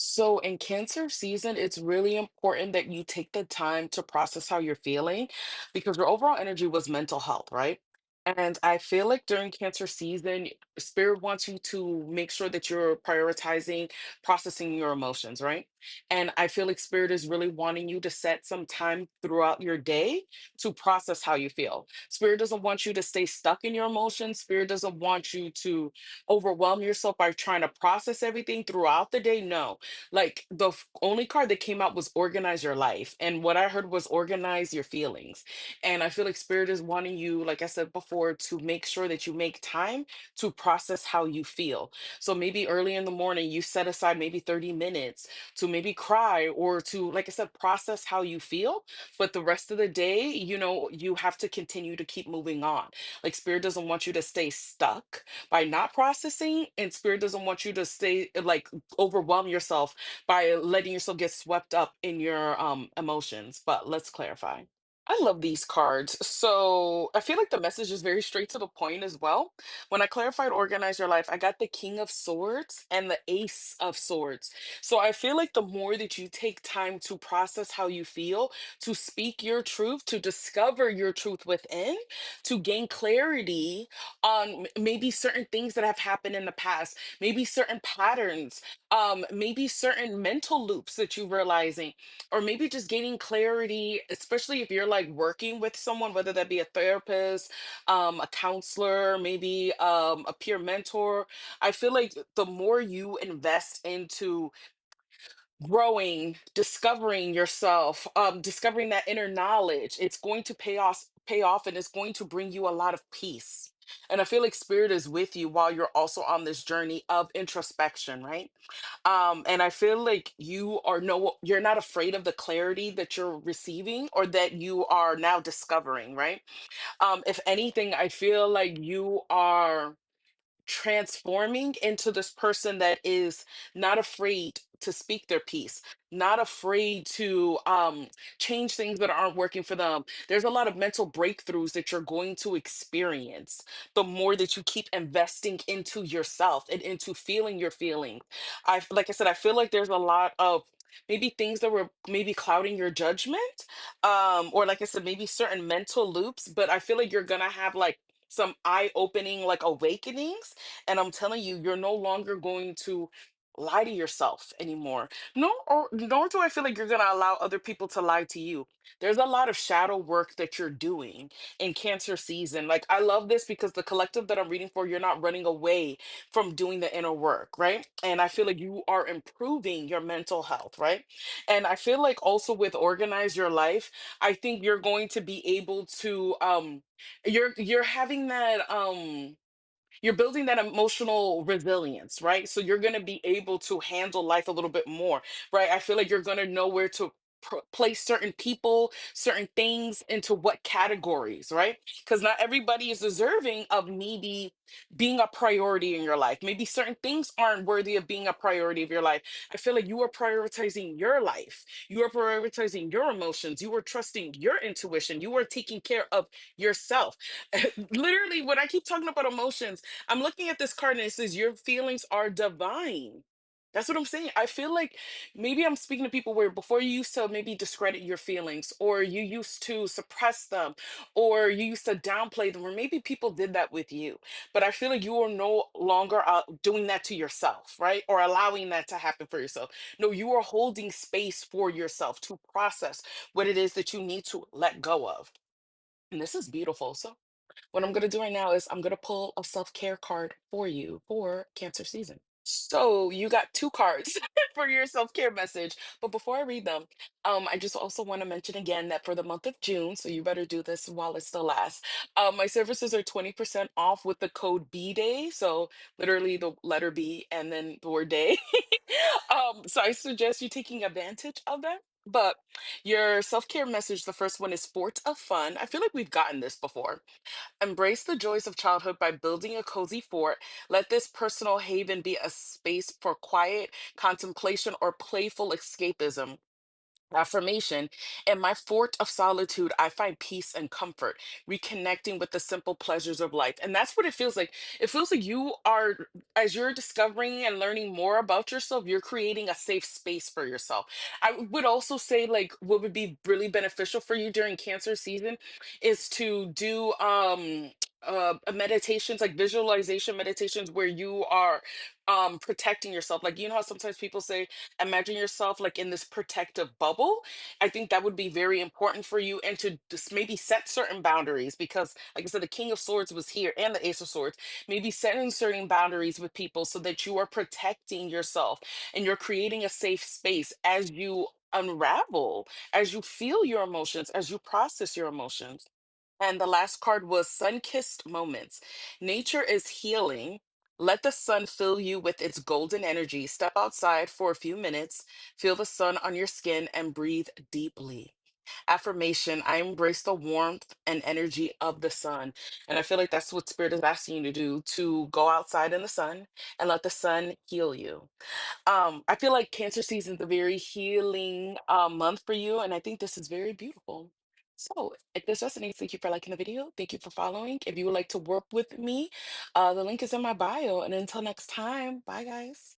So in Cancer season, it's really important that you take the time to process how you're feeling because your overall energy was mental health, right? And I feel like during Cancer season, Spirit wants you to make sure that you're prioritizing processing your emotions, right? And I feel like Spirit is really wanting you to set some time throughout your day to process how you feel. Spirit doesn't want you to stay stuck in your emotions. Spirit doesn't want you to overwhelm yourself by trying to process everything throughout the day. No, like only card that came out was organize your life. And what I heard was organize your feelings. And I feel like spirit is wanting you, like I said before, to make sure that you make time to process how you feel. So maybe early in the morning, you set aside maybe 30 minutes to maybe cry or to, like I said, process how you feel. But the rest of the day, you have to continue to keep moving on. Like spirit doesn't want you to stay stuck by not processing, and spirit doesn't want you to stay like overwhelm yourself by letting yourself get swept up in your emotions. But let's clarify. I love these cards. So I feel like the message is very straight to the point as well. When I clarified organize your life, I got the King of Swords and the Ace of Swords. So I feel like the more that you take time to process how you feel, to speak your truth, to discover your truth within, to gain clarity on maybe certain things that have happened in the past, maybe certain patterns, maybe certain mental loops that you're realizing, or maybe just gaining clarity, especially if you're like working with someone, whether that be a therapist, a counselor, maybe a peer mentor. I feel like the more you invest into growing, discovering yourself, discovering that inner knowledge, it's going to pay off and it's going to bring you a lot of peace. And I feel like spirit is with you while you're also on this journey of introspection, right? And I feel like you're not afraid of the clarity that you're receiving or that you are now discovering, right? If anything, I feel like you are transforming into this person that is not afraid to speak their piece, not afraid to change things that aren't working for them. There's a lot of mental breakthroughs that you're going to experience the more that you keep investing into yourself and into feeling your feelings. Like I said, I feel like there's a lot of maybe things that were maybe clouding your judgment, or like I said, maybe certain mental loops, but I feel like you're gonna have like some eye-opening like awakenings, and I'm telling you, you're no longer going to lie to yourself anymore. No, or nor do I feel like you're gonna allow other people to lie to you. There's a lot of shadow work that you're doing in Cancer season. Like I love this because the collective that I'm reading for, you're not running away from doing the inner work, right? And I feel like you are improving your mental health, right? And I feel like also with organize your life, I think you're going to be able to you're having that you're building that emotional resilience, right? So you're going to be able to handle life a little bit more, right? I feel like you're going to know where to place certain people, certain things into what categories, right? Because not everybody is deserving of maybe being a priority in your life. Maybe certain things aren't worthy of being a priority of your life. I feel like you are prioritizing your life. You are prioritizing your emotions. You are trusting your intuition. You are taking care of yourself. Literally, when I keep talking about emotions, I'm looking at this card and it says, Your feelings are divine. That's what I'm saying. I feel like maybe I'm speaking to people where before you used to maybe discredit your feelings, or you used to suppress them, or you used to downplay them, or maybe people did that with you. But I feel like you are no longer doing that to yourself, right? Or allowing that to happen for yourself. No, you are holding space for yourself to process what it is that you need to let go of. And this is beautiful. So, what I'm going to do right now is I'm going to pull a self care card for you for Cancer season. So you got two cards for your self-care message. But before I read them, I just also want to mention again that for the month of June, so you better do this while it still lasts. My services are 20% off with the code B Day. So literally the letter B and then the word day. So I suggest you taking advantage of that. But your self-care message, the first one is Sport of Fun. I feel like we've gotten this before. Embrace the joys of childhood by building a cozy fort. Let this personal haven be a space for quiet contemplation or playful escapism. Affirmation: in my fort of solitude, I find peace and comfort, reconnecting with the simple pleasures of life. And that's what it feels like. It feels like you are, as you're discovering and learning more about yourself, you're creating a safe space for yourself. I would also say, like, what would be really beneficial for you during Cancer season is to do meditations, like visualization meditations, where you are protecting yourself. Like, you know how sometimes people say, imagine yourself like in this protective bubble. I think that would be very important for you, and to just maybe set certain boundaries, because like I said, the King of Swords was here and the Ace of Swords. Maybe setting certain boundaries with people so that you are protecting yourself and you're creating a safe space as you unravel, as you feel your emotions, as you process your emotions. And the last card was Sun Kissed Moments. Nature is healing. Let the sun fill you with its golden energy. Step outside for a few minutes, feel the sun on your skin, and breathe deeply. Affirmation: I embrace the warmth and energy of the sun. And I feel like that's what Spirit is asking you to do, to go outside in the sun and let the sun heal you. I feel like Cancer season is a very healing month for you, and I think this is very beautiful. So, if this resonates, thank you for liking the video. Thank you for following. If you would like to work with me, the link is in my bio. And until next time, bye guys.